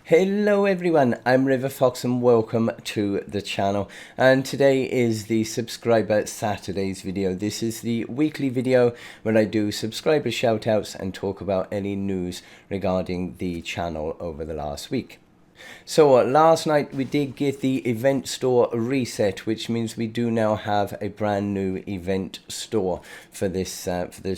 Hello everyone, I'm RiverFox and welcome to the channel, and today is the Subscriber Saturdays video. This is the weekly video where I do subscriber shoutouts and talk about any news regarding the channel over the last week. So last night we did get the event store reset, which means we do now have a brand new event store for this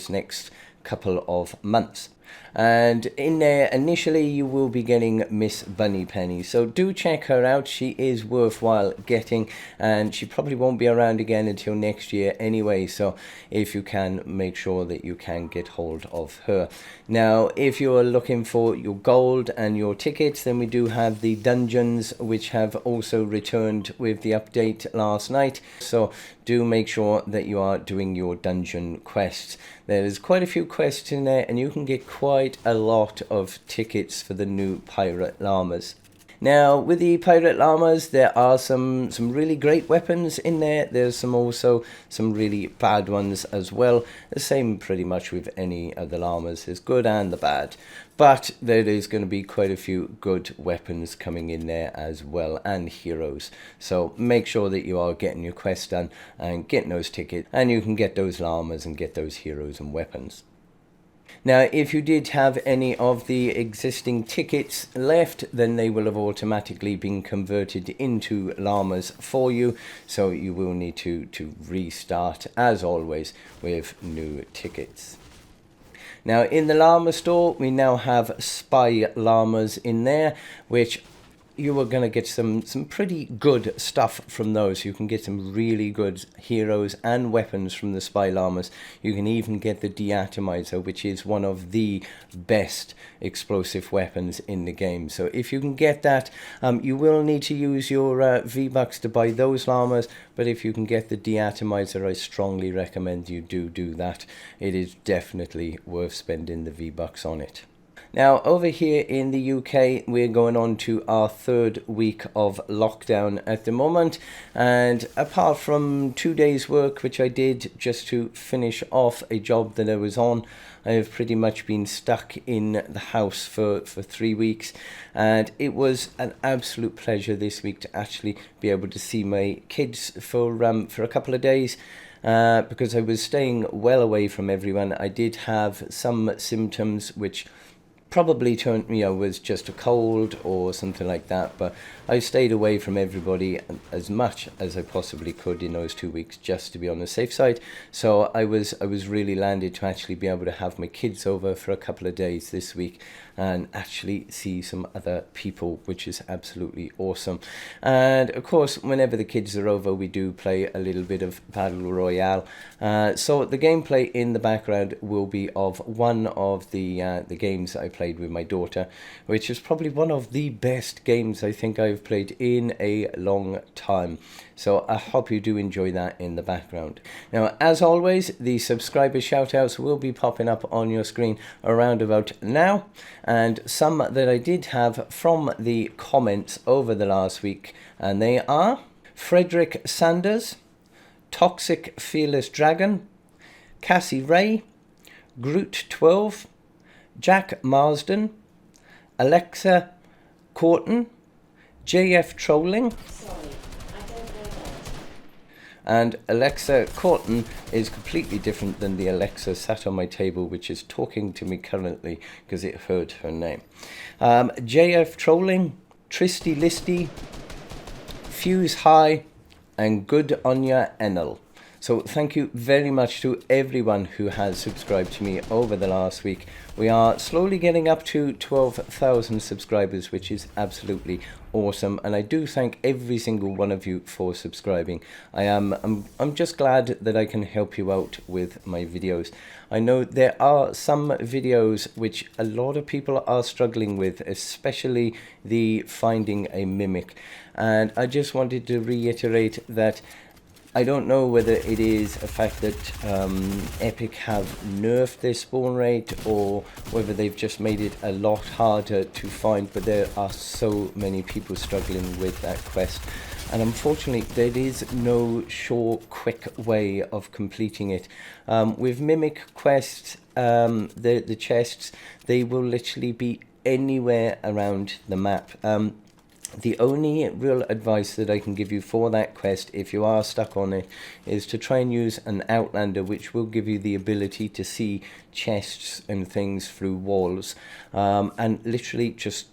next couple of months. And in there initially you will be getting Miss Bunny Penny, so do check her out. She is worthwhile getting, and she probably won't be around again until next year anyway, so if you can, make sure that you can get hold of her. Now if you're looking for your gold and your tickets, then we do have the dungeons, which have also returned with the update last night, so do make sure that you are doing your dungeon quests. There's quite a few quests in there, and you can get quite a lot of tickets for the new Pirate Llamas. Now, with the Pirate Llamas, there are some really great weapons in there. There's also some really bad ones as well. The same pretty much with any of the llamas. There's good and the bad. But there is going to be quite a few good weapons coming in there as well, and heroes. So make sure that you are getting your quests done and getting those tickets, and you can get those llamas and get those heroes and weapons. Now, if you did have any of the existing tickets left, then they will have automatically been converted into llamas for you. So you will need to restart, as always, with new tickets. Now, in the llama store, we now have spy llamas in there, which you are going to get some pretty good stuff from those. You can get some really good heroes and weapons from the spy llamas. You can even get the deatomizer, which is one of the best explosive weapons in the game. So if you can get that, you will need to use your V-Bucks to buy those llamas, but if you can get the deatomizer, I strongly recommend you do that. It is definitely worth spending the V-Bucks on it. Now, over here in the UK, we're going on to our third week of lockdown at the moment. And apart from 2 days work, which I did just to finish off a job that I was on, I have pretty much been stuck in the house for 3 weeks. And it was an absolute pleasure this week to actually be able to see my kids for a couple of days. Because I was staying well away from everyone. I did have some symptoms which probably was just a cold or something like that, but I stayed away from everybody as much as I possibly could in those 2 weeks, just to be on the safe side. So I was really landed to actually be able to have my kids over for a couple of days this week and actually see some other people, which is absolutely awesome. And of course, whenever the kids are over, we do play a little bit of Battle Royale. So the gameplay in the background will be of one of the games I played with my daughter, which is probably one of the best games I think I've played in a long time. So I hope you do enjoy that in the background. Now, as always, the subscriber shoutouts will be popping up on your screen around about now. And some that I did have from the comments over the last week, and they are Frederick Sanders, Toxic Fearless Dragon, Cassie Ray, Groot12, Jack Marsden, Alexa Corton, JF Trolling. And Alexa Corton is completely different than the Alexa sat on my table, which is talking to me currently because it heard her name. JF Trolling, Tristy Listy, Fuse High, and Good Onya Enel. So thank you very much to everyone who has subscribed to me over the last week. We are slowly getting up to 12,000 subscribers, which is absolutely awesome. And I do thank every single one of you for subscribing. I'm just glad that I can help you out with my videos. I know there are some videos which a lot of people are struggling with, especially the finding a mimic. And I just wanted to reiterate that I don't know whether it is a fact that Epic have nerfed their spawn rate or whether they've just made it a lot harder to find, but there are so many people struggling with that quest. And unfortunately, there is no sure, quick way of completing it. With Mimic quests, the chests, they will literally be anywhere around the map. The only real advice that I can give you for that quest, if you are stuck on it, is to try and use an outlander, which will give you the ability to see chests and things through walls, and literally just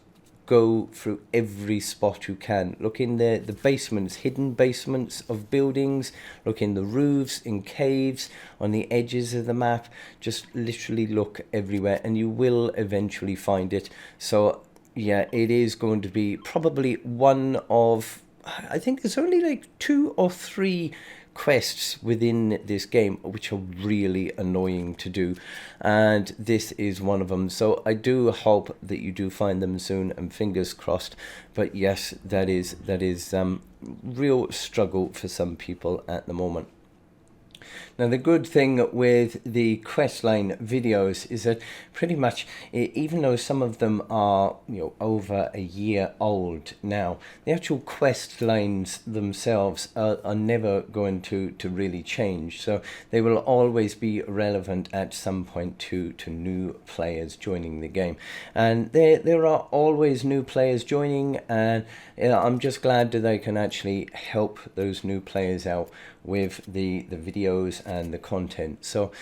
go through every spot you can. Look in the basements, hidden basements of buildings, look in the roofs, in caves, on the edges of the map. Just literally look everywhere and you will eventually find it. So yeah, it is going to be probably one of, I think there's only like 2 or 3 quests within this game which are really annoying to do, and this is one of them. So I do hope that you do find them soon, and fingers crossed. But yes, that is real struggle for some people at the moment. Now, the good thing with the questline videos is that pretty much, even though some of them are, over a year old now, the actual quest lines themselves are never going to really change. So they will always be relevant at some point to new players joining the game. And there are always new players joining, and I'm just glad that I can actually help those new players out with the videos and the content. So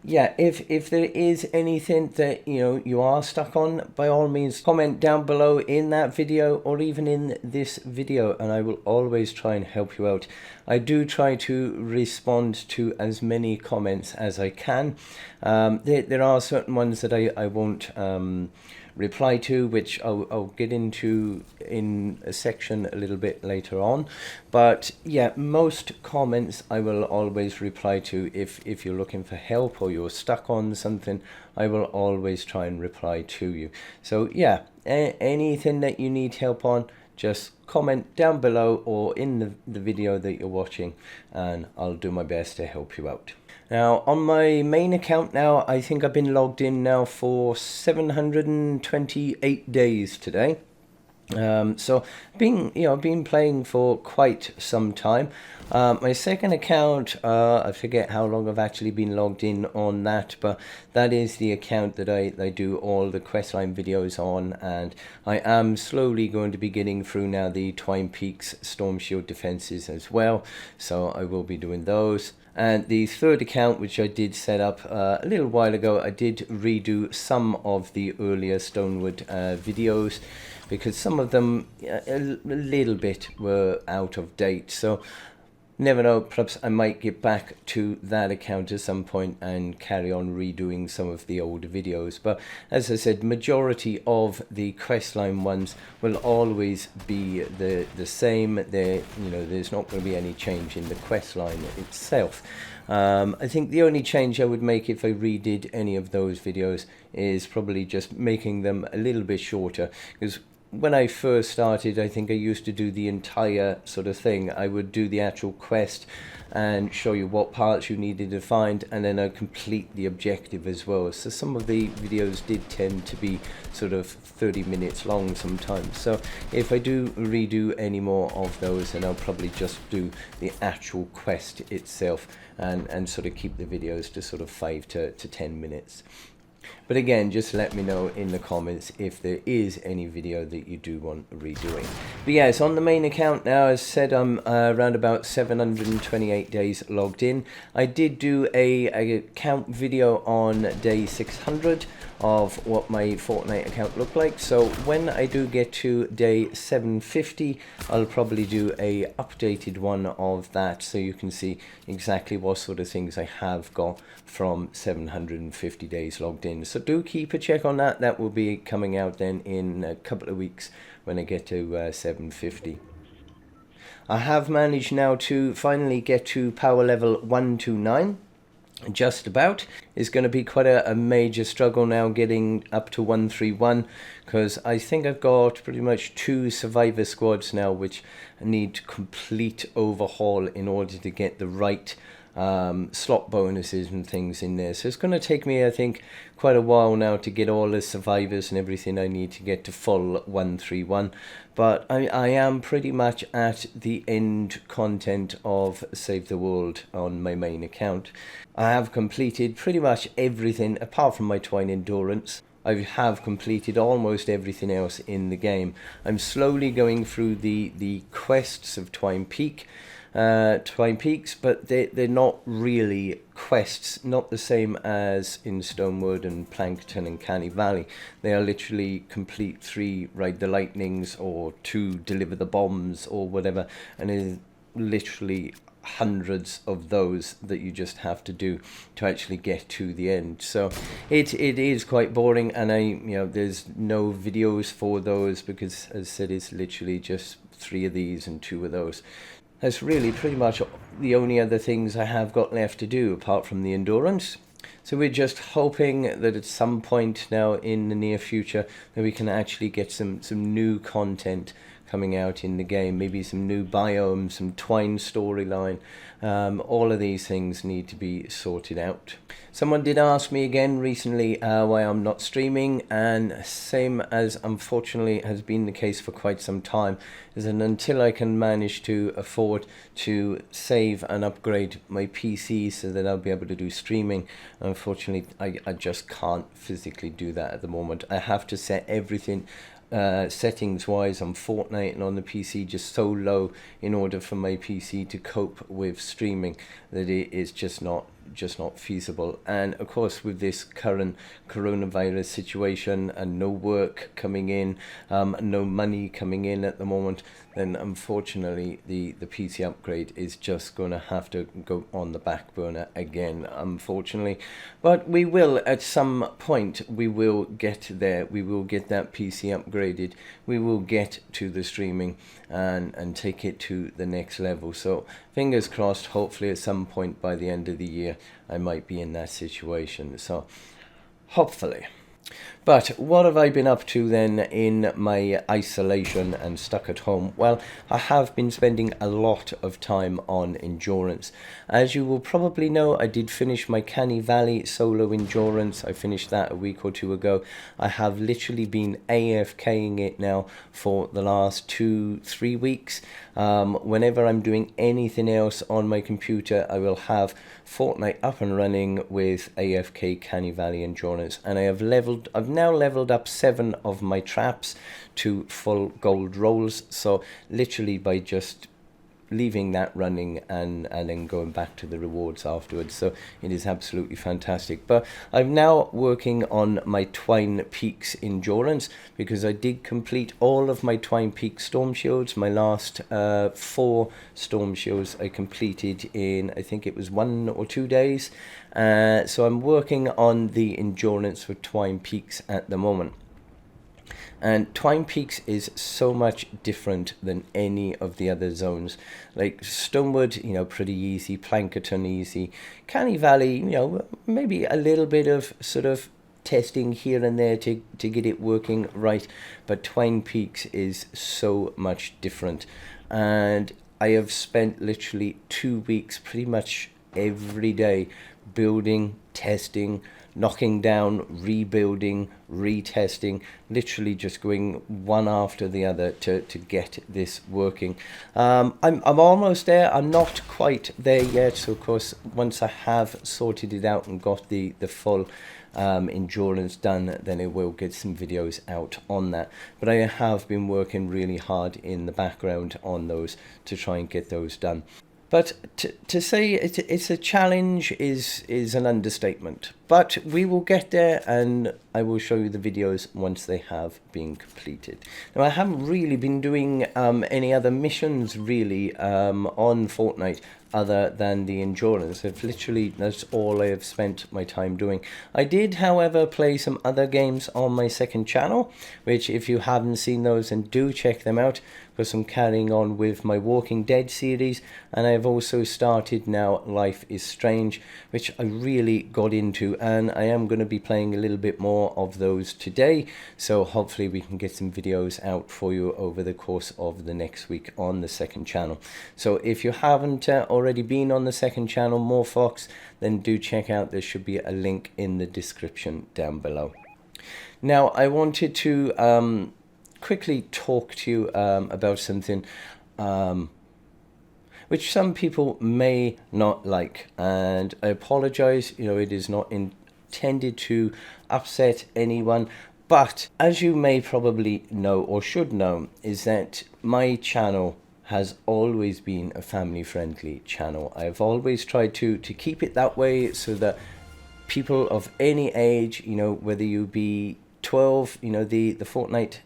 yeah, if there is anything that you are stuck on, by all means comment down below in that video or even in this video, and I will always try and help you out. I do try to respond to as many comments as I can. There are certain ones that I won't reply to, which I'll get into in a section a little bit later on. But yeah, most comments I will always reply to. If you're looking for help or you're stuck on something, I will always try and reply to you. So yeah, anything that you need help on, just comment down below or in the video that you're watching, and I'll do my best to help you out. Now, on my main account now, I think I've been logged in now for 728 days today. So been playing for quite some time. My second account, I forget how long I've actually been logged in on that, but that is the account that I do all the questline videos on, and I am slowly going to be getting through now the Twine Peaks Storm Shield defenses as well, so I will be doing those. And the third account, which I did set up a little while ago, I did redo some of the earlier Stonewood videos, because some of them a little bit were out of date. So never know, perhaps I might get back to that account at some point and carry on redoing some of the older videos. But as I said, majority of the questline ones will always be the same. There's not going to be any change in the questline itself. I think the only change I would make if I redid any of those videos is probably just making them a little bit shorter, because when I first started, I think I used to do the entire sort of thing. I would do the actual quest and show you what parts you needed to find, and then I'd complete the objective as well. So some of the videos did tend to be sort of 30 minutes long sometimes. So if I do redo any more of those, then I'll probably just do the actual quest itself and sort of keep the videos to sort of 5 to 10 minutes. But again, just let me know in the comments if there is any video that you do want redoing. But yes, on the main account now, as said, I'm around about 728 days logged in. I did do a count video on day 600 of what my Fortnite account looked like. So when I do get to day 750, I'll probably do a updated one of that, so you can see exactly what sort of things I have got from 750 days logged in. So do keep a check on that. That will be coming out then in a couple of weeks when I get to 750. I have managed now to finally get to power level 129. Just about. It's going to be quite a major struggle now getting up to 131, because I think I've got pretty much 2 survivor squads now which need complete overhaul in order to get the right slot bonuses and things in there. So it's going to take me, I think, quite a while now to get all the survivors and everything I need to get to full 131. But I am pretty much at the end content of Save the World on my main account. I have completed pretty much everything apart from my Twine Endurance. I have completed almost everything else in the game. I'm slowly going through the quests of Twine Peaks, but they're not really quests, not the same as in Stonewood and Plankton and Canny Valley. They are literally complete 3 ride the lightnings or 2 deliver the bombs or whatever, and it is literally hundreds of those that you just have to do to actually get to the end. So it is quite boring, and there's no videos for those because, as I said, it's literally just 3 of these and 2 of those. That's really pretty much the only other things I have got left to do apart from the endurance. So we're just hoping that at some point now in the near future that we can actually get some new content coming out in the game, maybe some new biomes, some Twine storyline. All of these things need to be sorted out. Someone did ask me again recently why I'm not streaming, and same as unfortunately has been the case for quite some time, is that until I can manage to afford to save and upgrade my PC so that I'll be able to do streaming, unfortunately I just can't physically do that at the moment. I have to set everything settings wise on Fortnite and on the PC just so low in order for my PC to cope with streaming that it is just not feasible. And of course, with this current coronavirus situation and no work coming in, no money coming in at the moment, then unfortunately the PC upgrade is just going to have to go on the back burner again, unfortunately. But we will, at some point, we will get there. We will get that PC upgraded. We will get to the streaming and take it to the next level. So fingers crossed, hopefully at some point by the end of the year I might be in that situation. So hopefully. But what have I been up to then in my isolation and stuck at home? Well, I have been spending a lot of time on endurance. As you will probably know, I did finish my Canny Valley solo endurance. I finished that a week or 2 ago. I have literally been AFKing it now for the last 2-3 weeks. Whenever I'm doing anything else on my computer, I will have Fortnite up and running with AFK Canny Valley endurance, and I've now leveled up 7 of my traps to full gold rolls. So literally by just leaving that running and then going back to the rewards afterwards. So it is absolutely fantastic. But I'm now working on my Twine Peaks endurance because I did complete all of my Twine Peaks storm shields. My last 4 storm shields I completed in, I think it was 1 or 2 days. So I'm working on the endurance for Twine Peaks at the moment. And Twine Peaks is so much different than any of the other zones. Like Stonewood, pretty easy. Plankerton, easy. Canny Valley, maybe a little bit of sort of testing here and there to get it working right. But Twine Peaks is so much different. And I have spent literally 2 weeks pretty much every day building, testing, knocking down, rebuilding, retesting, literally just going one after the other to get this working. I'm almost there. I'm not quite there yet. So of course, once I have sorted it out and got the full endurance done, then I will get some videos out on that. But I have been working really hard in the background on those to try and get those done. But to say it's a challenge is an understatement. But we will get there, and I will show you the videos once they have been completed. Now, I haven't really been doing any other missions really on Fortnite other than the endurance. That's all I have spent my time doing. I did, however, play some other games on my second channel, which if you haven't seen those, then do check them out, because I'm carrying on with my Walking Dead series, and I've also started now Life is Strange, which I really got into, and I am going to be playing a little bit more of those today, so hopefully we can get some videos out for you over the course of the next week on the second channel. So if you haven't already been on the second channel, RiverFox, then do check out. There should be a link in the description down below. Now, I wanted to quickly talk to you about something which some people may not like, and I apologize, it is not intended to upset anyone. But as you may probably know or should know, is that my channel has always been a family-friendly channel. I've always tried to keep it that way so that people of any age, you know, whether you be 12, you know, the Fortnite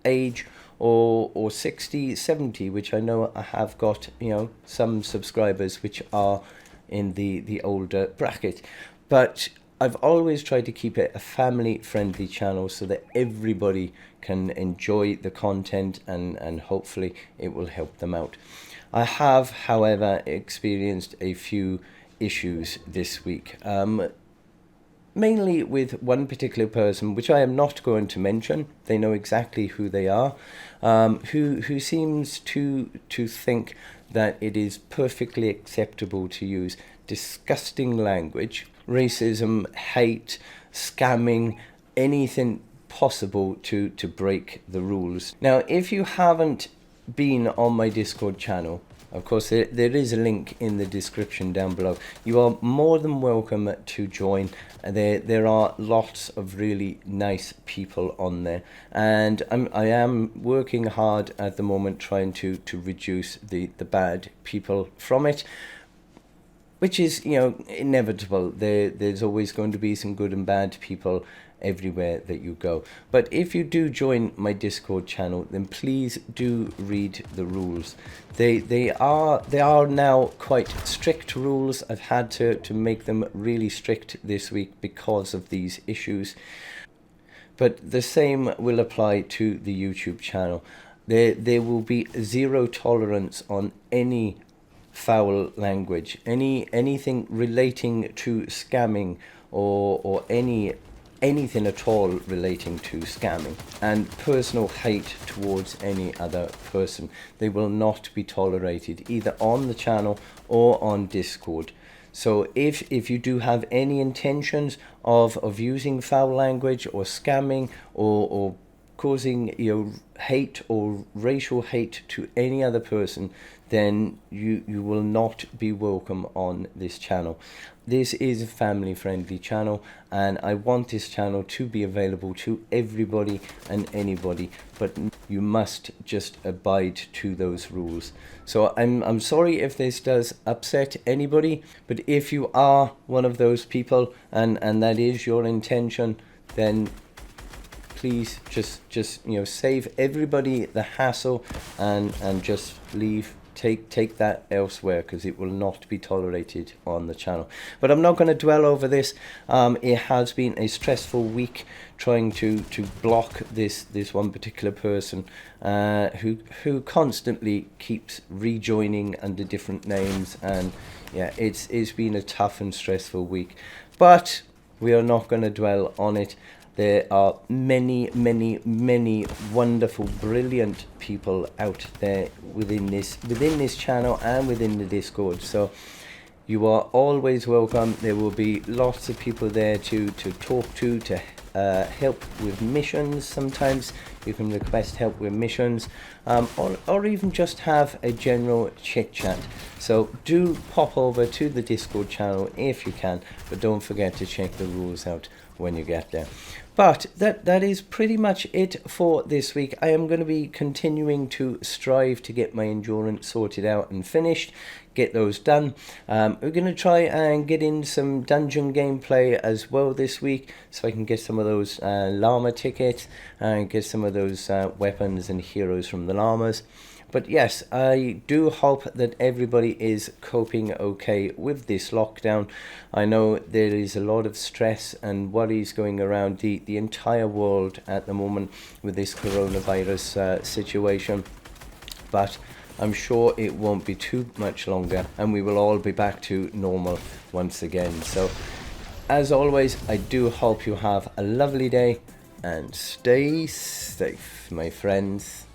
age, or 60, 70, which I know I have got, you know, some subscribers which are in the older bracket. But I've always tried to keep it a family-friendly channel so that everybody can enjoy the content and hopefully it will help them out. I have, however, experienced a few issues this week. Mainly with one particular person, which I am not going to mention. They know exactly who they are, who seems to think that it is perfectly acceptable to use disgusting language, racism, hate, scamming, anything possible to break the rules. Now, if you haven't been on my Discord channel, of course, there is a link in the description down below. You are more than welcome to join. There are lots of really nice people on there, and I am working hard at the moment trying to reduce the bad people from it, which is, you know, inevitable. There's always going to be some good and bad people everywhere that you go. But if you do join my Discord channel, then please do read the rules. They are now quite strict rules. I've had to make them really strict this week because of these issues. But the same will apply to the YouTube channel. There will be zero tolerance on any foul language, anything relating to scamming or anything at all relating to scamming and personal hate towards any other person. They will not be tolerated either on the channel or on Discord. So if you do have any intentions of using foul language or scamming or causing, you know, hate or racial hate to any other person, then you will not be welcome on this channel. This is a family-friendly channel, and I want this channel to be available to everybody and anybody, but you must just abide to those rules. So I'm sorry if this does upset anybody, but if you are one of those people and that is your intention, then please just you know, save everybody the hassle and just leave. Take that elsewhere, because it will not be tolerated on the channel. But I'm not going to dwell over this. It has been a stressful week trying to block this one particular person who constantly keeps rejoining under different names, and yeah, it's been a tough and stressful week. But we are not going to dwell on it. There are many wonderful, brilliant people out there within this channel and within the Discord. So you are always welcome. There will be lots of people there to talk to help with missions. Sometimes you can request help with missions, or even just have a general chit chat. So do pop over to the Discord channel if you can, but don't forget to check the rules out when you get there. But that is pretty much it for this week. I am going to be continuing to strive to get my endurance sorted out and finished, get those done. We're going to try and get in some dungeon gameplay as well this week, so I can get some of those llama tickets and get some of those weapons and heroes from the llamas. But yes, I do hope that everybody is coping okay with this lockdown. I know there is a lot of stress and worries going around the entire world at the moment with this coronavirus situation. But I'm sure it won't be too much longer, and we will all be back to normal once again. So, as always, I do hope you have a lovely day and stay safe, my friends.